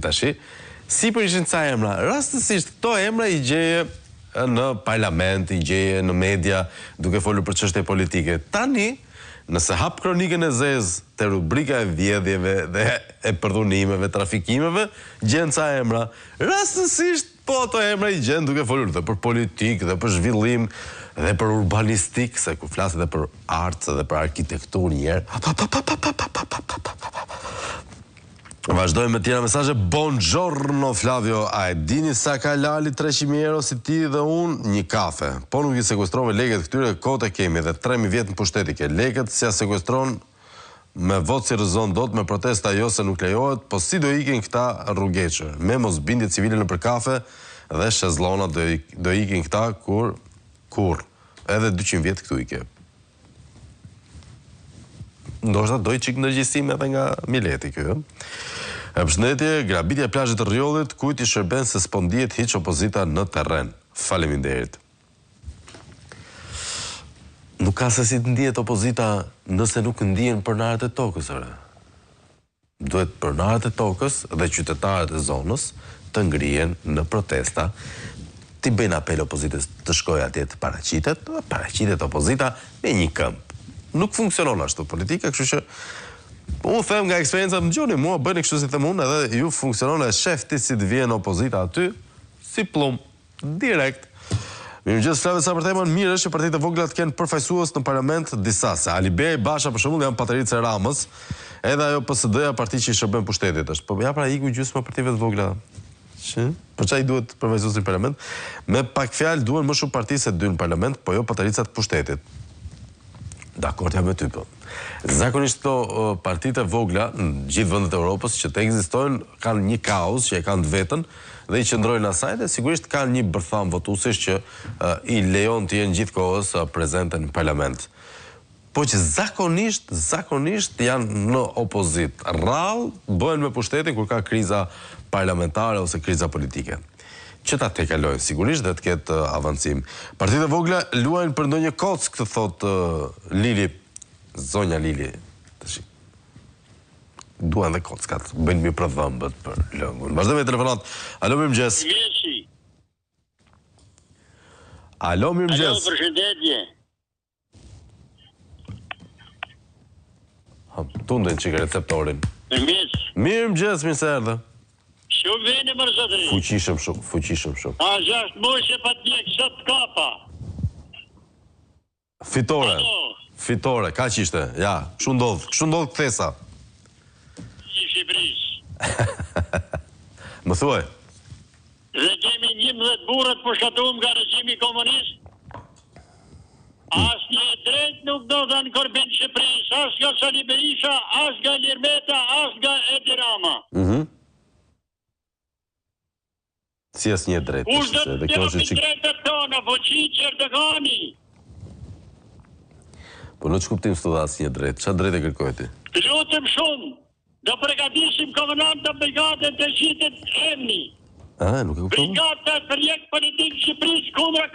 tashi, si për ishin ca emra, rastësisht këto emra i gjeje në parlament, i gjeje në media, duke folur për çështje politike. Tani, nëse hap kronikën e zezë të rubrika e vjedhjeve dhe e përdhunimeve, trafikimeve, gjen ca emra. Rastësisht, po ato emra i gjen duke folur dhe për politikë, dhe për zhvillim, dhe për urbanistik, se ku flaset dhe për artë dhe për arkitektur njerë. Vazhdojmë me tjera mesazhe. Buongiorno Flavio, a e dini sa ka Lali 300.000 euro si ti dhe unë një kafe? Po nuk i sekuestrove leket këtyre kote kemi dhe 3.000 vjetë në pushtetike. Leket si a sekuestron me votë si rëzon dot me protesta jo se nuk lejohet, po si do ikin këta rrugeqër? Me mos bindje civile në për kafe dhe shezlona do ikin këta kur edhe 200 vjetë këtu i ke. Ndoshta doj qik ndërgjësim edhe nga Mileti kjo. Përshëndetje, grabitja e plazhit të Rjollit, kujt i shërben se s'po ndihet hiç opozita në terren. Faleminderit. Nuk ka se si të ndihet opozita nëse nuk ndihen pronarët e tokës, ore. Duhet pronarët e tokës dhe qytetarët e zonës të ngrihen në protesta, ti bëjnë apel opozitës të shkojë atje të paraqitet opozita me një këmbë. Nuk funksionon ashtu politika, kështu që unë them nga eksperienca më gjoni, mua bëni kështu si them unë, edhe ju funksionon e shefti si të vjen opozita aty, si plum, direkt. Mirëmëngjes Flavio, sa për temën mirë është që partitë e vogla të kenë përfaqësues në parlament disa, se Alibej Basha për shembull janë patëricë e Ramës, edhe ajo PSD-ja parti që i shërben pushtetit është. Po ja pra iku gjysma partive të vogla. Për çfarë i duhet përfaqësues në parlament? Me pak fjalë duhen më shumë parti se 2 në parlament, po jo patëricat të pushtetit. Dakord jam me ty po. Zakonisht këto partitë e vogla në gjithë vendet e Europës që të ekzistojnë kanë një kaos që e kanë të vetën dhe i qëndrojnë asaj dhe sigurisht kanë një bërtham votuesish që i lejon të jenë gjithkohës prezente në parlament. Po që zakonisht janë në opozit. Rrallë bëhen me pushtetin kur ka kriza parlamentare ose kriza politike. Që ta te kalojnë sigurisht dhe të ketë avancim. Partitë e vogla luajnë për ndonjë kock, këtë thot Lili, zonja Lili. Duan dhe kockat, bëjnë mi për dhëmbët për lëngun. Vazhdojmë me telefonat. Alo, mirëmëngjes. Alo, mirëmëngjes. Alo, përshëndetje. Tunden që ka receptorin. Mirëmëngjes, mirë se erdhe. Shumë vene mërë zotëri. Fuqishëm shumë. A 6 muaj që pa t'jek sot kapa. Fitore, ka që ishte, ja, kështu ndodh këthesa. Si Shqipëris. Më thuaj. Dhe kemi 11 burët përshkatuar nga regjimi komunist. As një drejt nuk do dhe në korbin Shqipëris, as nga Sali Berisha, as nga Lirmeta, as nga Edi Rama. Si as një drejt. Ush do të tjopin drejtët tona, Voqiq, Erdogani. Po në që kuptim së të dhe as një drejt, qa drejt e kërkoj ti? Lutëm shumë, do përgatishim komunant të brigatën të shqitit emni. Nuk e kuptom? Brigatët për jekë politik Shqipëris kundra